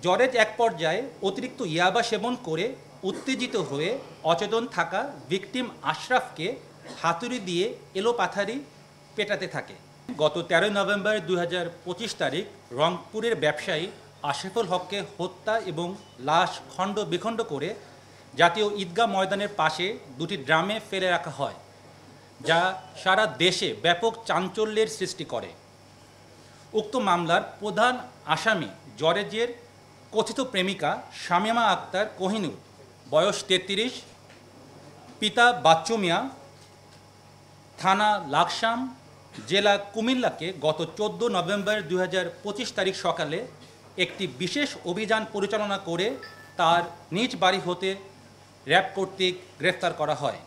জরেজ এক পর্যায়ে অতিরিক্ত ইয়াবা সেবন করে উত্তেজিত হয়ে অচেতন থাকা ভিকটিম আশরাফকে হাতুড়ি দিয়ে এলোপাথারি পেটাতে থাকে। গত 13 নভেম্বর 2025 তারিখ রংপুরের ব্যবসায়ী আশরাফুল হককে হত্যা এবং লাশ খণ্ড বিখণ্ড করে জাতীয় ঈদগাহ ময়দানের পাশে দুটি ড্রামে ফেলে রাখা হয়, যা সারা দেশে ব্যাপক চাঞ্চল্যের সৃষ্টি করে। উক্ত মামলার প্রধান আসামি জরেজের কথিত প্রেমিকা শামীমা আক্তার কোহিনুর, বয়স 33, পিতা বাচ্চু মিয়া, থানা লাকসাম, জেলা কুমিল্লাকে গত 14 নভেম্বর 2025 তারিখ সকালে একটি বিশেষ অভিযান পরিচালনা করে তার নিজ বাড়ি হতে র্যাব কর্তৃক গ্রেফতার করা হয়।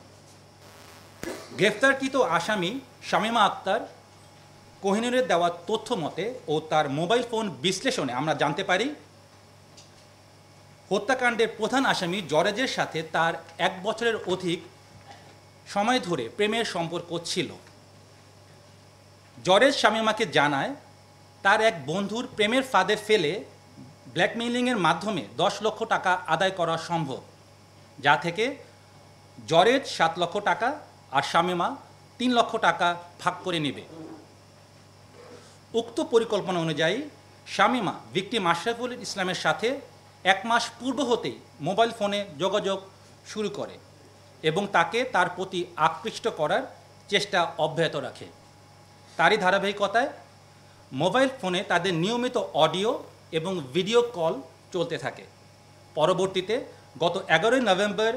গ্রেফতারকৃত আসামি শামীমা আক্তার কোহিনুরের দেওয়া তথ্য মতে ও তার মোবাইল ফোন বিশ্লেষণে আমরা জানতে পারি, হত্যাকাণ্ডের প্রধান আসামি জরেজের সাথে তার 1 বছরের অধিক সময় ধরে প্রেমের সম্পর্ক ছিল। জরেজ শামীমাকে জানায় তার এক বন্ধুর প্রেমের ফাঁদে ফেলে ব্ল্যাকমেইলিংয়ের মাধ্যমে 10 লক্ষ টাকা আদায় করা সম্ভব, যা থেকে জরেজ 7 লক্ষ টাকা আর শামীমা 3 লক্ষ টাকা ভাগ করে নেবে। উক্ত পরিকল্পনা অনুযায়ী শামীমা ভিকটিম আশরাফুল ইসলামের সাথে 1 মাস পূর্ব হতেই মোবাইল ফোনে যোগাযোগ শুরু করে এবং তাকে তার প্রতি আকৃষ্ট করার চেষ্টা অব্যাহত রাখে। তারই ধারাবাহিকতায় মোবাইল ফোনে তাদের নিয়মিত অডিও এবং ভিডিও কল চলতে থাকে। পরবর্তীতে গত 11 নভেম্বর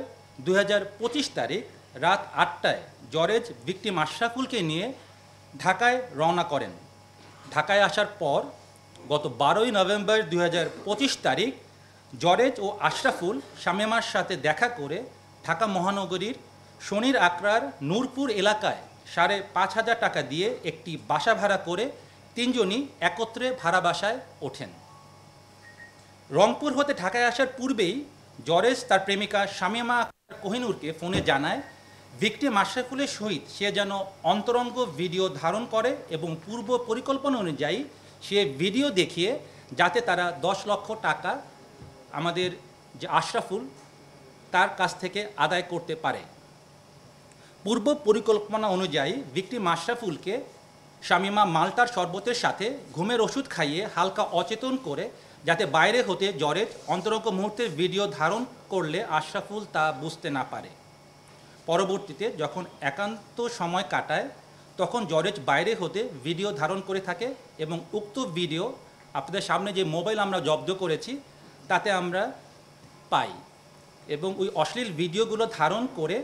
2025 তারিখ রাত 8টায় জরেজ ভিকটিম আশরাফুলকে নিয়ে ঢাকায় রওনা করেন। ঢাকায় আসার পর গত 12 নভেম্বর 2025 তারিখ জরেজ ও আশরাফুল শামীমার সাথে দেখা করে ঢাকা মহানগরীর শনির আকরার নূরপুর এলাকায় 5,500 টাকা দিয়ে একটি বাসা ভাড়া করে 3 জনই একত্রে ভাড়া বাসায় ওঠেন। রংপুর হতে ঢাকায় আসার পূর্বেই জরেজ তার প্রেমিকা শামীমা কোহিনুরকে ফোনে জানায় ভিকটিম আশরাফুলের সহিত সে যেন অন্তরঙ্গ ভিডিও ধারণ করে এবং পূর্ব পরিকল্পনা অনুযায়ী সে ভিডিও দেখিয়ে যাতে তারা 10 লক্ষ টাকা আমাদের যে আশরাফুল তার কাছ থেকে আদায় করতে পারে। পূর্ব পরিকল্পনা অনুযায়ী ভিকটিম আশরাফুলকে শামীমা মাল্টার শরবতের সাথে ঘুমের ওষুধ খাইয়ে হালকা অচেতন করে যাতে বাইরে হতে জরেজ অন্তরঙ্গ মুহূর্তের ভিডিও ধারণ করলে আশরাফুল তা বুঝতে না পারে। পরবর্তীতে যখন একান্ত সময় কাটায় তখন জরেজ বাইরে হতে ভিডিও ধারণ করে থাকে এবং উক্ত ভিডিও আপনাদের সামনে যে মোবাইল আমরা জব্দ করেছি তাতে আমরা পাই এবং ওই অশ্লীল ভিডিওগুলো ধারণ করে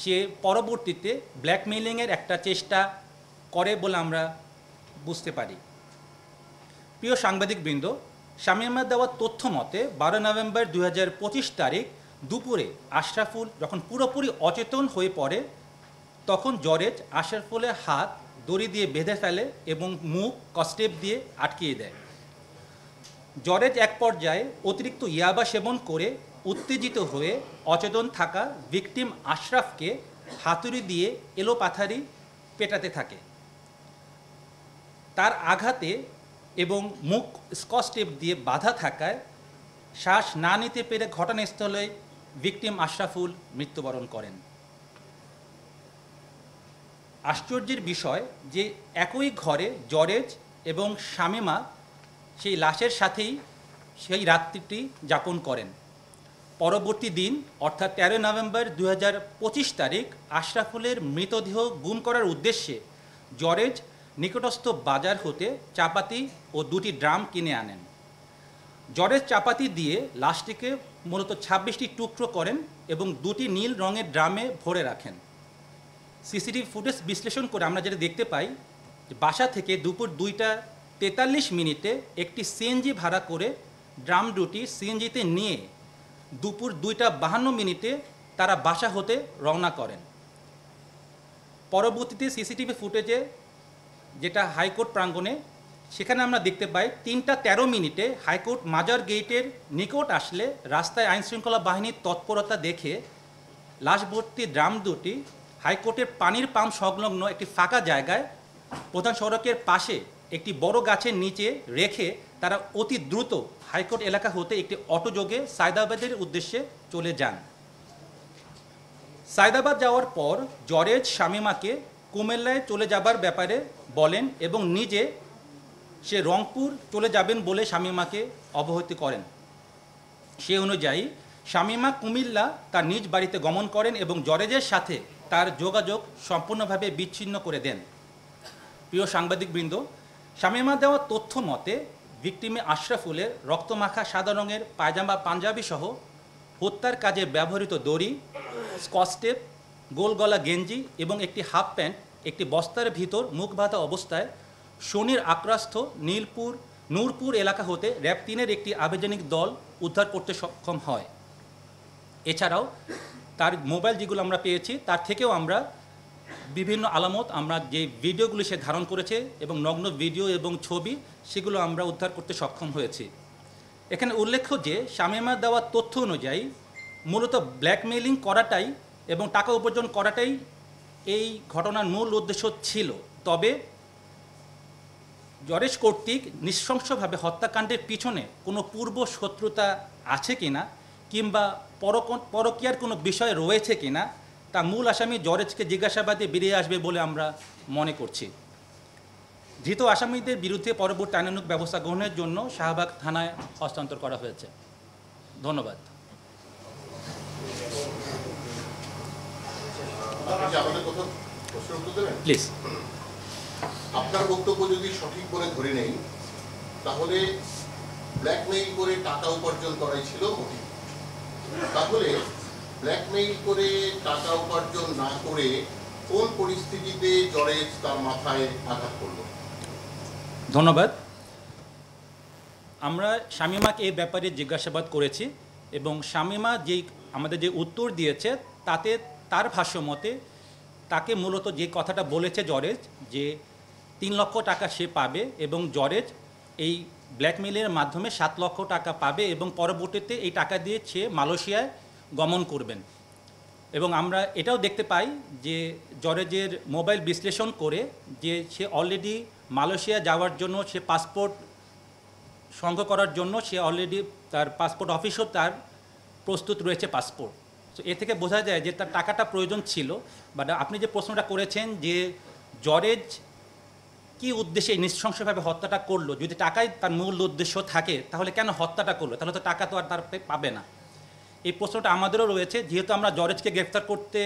সে পরবর্তীতে ব্ল্যাকমেইলিংয়ের একটা চেষ্টা করে বলে আমরা বুঝতে পারি। প্রিয় সাংবাদিকবৃন্দ, শামীমার দেওয়া তথ্য মতে 12 নভেম্বর 2025 তারিখ দুপুরে আশরাফুল যখন পুরোপুরি অচেতন হয়ে পড়ে তখন জরেজ আশরাফুলের হাত দড়ি দিয়ে বেঁধে ফেলে এবং মুখ কস্টেপ দিয়ে আটকিয়ে দেয়। জরেজ এক পর্যায়ে অতিরিক্ত ইয়াবা সেবন করে উত্তেজিত হয়ে অচেতন থাকা ভিকটিম আশরাফকে হাতুড়ি দিয়ে এলোপাথারি পেটাতে থাকে। তার আঘাতে এবং মুখ স্কচ টেপ দিয়ে বাঁধা থাকায় শ্বাস না নিতে পেরে ঘটনাস্থলে ভিকটিম আশরাফুল মৃত্যুবরণ করেন। আশ্চর্যের বিষয় যে একই ঘরে জরেজ এবং শামীমা সেই লাশের সাথেই সেই রাত্রিটি যাপন করেন। পরবর্তী দিন অর্থাৎ 13 নভেম্বর 2025 তারিখ আশরাফুলের মৃতদেহ গুম করার উদ্দেশ্যে জরেজ নিকটস্থ বাজার হতে চাপাতি ও 2টি ড্রাম কিনে আনেন। জরেজ চাপাতি দিয়ে লাশটিকে মূলত 26টি টুকরো করেন এবং 2টি নীল রঙের ড্রামে ভরে রাখেন। সিসিটিভি ফুটেজ বিশ্লেষণ করে আমরা যেটা দেখতে পাই যে বাসা থেকে দুপুর 2টা 43 মিনিটে একটি সিএনজি ভাড়া করে ড্রাম দুটি সিএনজিতে নিয়ে দুপুর 2টা 52 মিনিটে তারা বাসা হতে রওনা করেন। পরবর্তীতে সিসিটিভি ফুটেজে যেটা হাইকোর্ট প্রাঙ্গণে সেখানে আমরা দেখতে পাই 3টা 13 মিনিটে হাইকোর্ট মাজার গেটের নিকট আসলে রাস্তায় আইনশৃঙ্খলা বাহিনীর তৎপরতা দেখে লাশ ভর্তি ড্রাম দুটি হাইকোর্টের পানির পাম্প সংলগ্ন একটি ফাঁকা জায়গায় প্রধান সড়কের পাশে একটি বড় গাছের নিচে রেখে তারা অতি দ্রুত হাইকোর্ট এলাকা হতে একটি অটোযোগে সায়দাবাদের উদ্দেশ্যে চলে যান। সায়দাবাদ যাওয়ার পর জরেজ শামীমাকে কুমিল্লায় চলে যাবার ব্যাপারে বলেন এবং নিজে সে রংপুর চলে যাবেন বলে শামীমাকে অবহিত করেন। সে অনুযায়ী শামীমা কুমিল্লা তার নিজ বাড়িতে গমন করেন এবং জরেজের সাথে তার যোগাযোগ সম্পূর্ণভাবে বিচ্ছিন্ন করে দেন। প্রিয় সাংবাদিকবৃন্দ, শামীমা দেওয়া তথ্য মতে ভিকটিমে আশরাফুলের রক্তমাখা সাদা রঙের পায়জামা পাঞ্জাবি সহ হত্যার কাজে ব্যবহৃত দড়ি, স্কচটেপ, গোলগলা গেঞ্জি এবং একটি হাফ প্যান্ট একটি বস্তার ভিতর মুখ বাঁধা অবস্থায় শনির আক্রাস্থ নূরপুর এলাকা হতে র্যাব 3-এর একটি আবেদনিক দল উদ্ধার করতে সক্ষম হয়। এছাড়াও তার মোবাইল যেগুলো আমরা পেয়েছি তার থেকেও আমরা বিভিন্ন আলামত, আমরা যে ভিডিওগুলি সে ধারণ করেছে এবং নগ্ন ভিডিও এবং ছবি, সেগুলো আমরা উদ্ধার করতে সক্ষম হয়েছি। এখানে উল্লেখ্য যে শামীমা দেওয়া তথ্য অনুযায়ী মূলত ব্ল্যাকমেইলিং করাটাই এবং টাকা উপার্জন করাটাই এই ঘটনার মূল উদ্দেশ্য ছিল। তবে জরেজ কর্তৃক নৃশংসভাবে হত্যাকাণ্ডের পিছনে কোনো পূর্ব শত্রুতা আছে কিনা কিংবা পরকীয়ার কোনো বিষয় রয়েছে কিনা তা মূল আসামি জরেজকে জিজ্ঞাসাবাদে বেরিয়ে আসবে বলে আমরা মনে করছি। ধৃত আসামিদের বিরুদ্ধে পরবর্তী আইনানুগ ব্যবস্থা গ্রহণের জন্য শাহবাগ থানায় হস্তান্তর করা হয়েছে। ধন্যবাদ। প্লিজ। আপনার বক্তব্য যদি সঠিক বলে ধরে নেই, তাহলে ব্ল্যাকমেইল করে টাকা উপার্জন করাই ছিল মোটিভ। তাহলে ব্ল্যাকমেইল করে টাকা উপার্জন না করে কোন পরিস্থিতিতে জরেজ তার মাথায় আঘাত করল? ধন্যবাদ। আমরা শামীমাকে এই ব্যাপারে জিজ্ঞাসাবাদ করেছি এবং শামীমা আমাদের যে উত্তর দিয়েছে তাতে তার ভাষ্য মতে তাকে মূলত যে কথাটা বলেছে জরেজ যে 3 লক্ষ টাকা সে পাবে এবং জরেজ এই ব্ল্যাকমেইলের মাধ্যমে 7 লক্ষ টাকা পাবে এবং পরবর্তীতে এই টাকা দিয়ে সে মালয়েশিয়ায় গমন করবেন। এবং আমরা এটাও দেখতে পাই যে জরেজের মোবাইল বিশ্লেষণ করে যে সে অলরেডি মালয়েশিয়া যাওয়ার জন্য সে পাসপোর্ট সংগ্রহ করার জন্য সে অলরেডি তার পাসপোর্ট অফিসও তার প্রস্তুত রয়েছে পাসপোর্ট। তো এ থেকে বোঝা যায় যে তার টাকাটা প্রয়োজন ছিল। বাট আপনি যে প্রশ্নটা করেছেন যে জরেজ কী উদ্দেশ্যে নৃশংসভাবে হত্যাটা করলো, যদি টাকাই তার মূল উদ্দেশ্য থাকে তাহলে কেন হত্যাটা করলো, তাহলে তো টাকা তো আর তার পাবে না। এই প্রশ্নটা আমাদেরও রয়েছে, যেহেতু আমরা জরেজকে গ্রেফতার করতে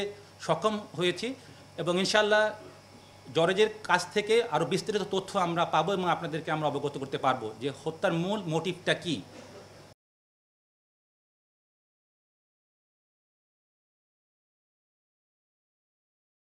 সক্ষম হয়েছি এবং ইনশাল্লাহ জরেজের কাছ থেকে আরও বিস্তারিত তথ্য আমরা পাবো এবং আপনাদেরকে আমরা অবগত করতে পারবো যে হত্যার মূল মোটিভটা কী।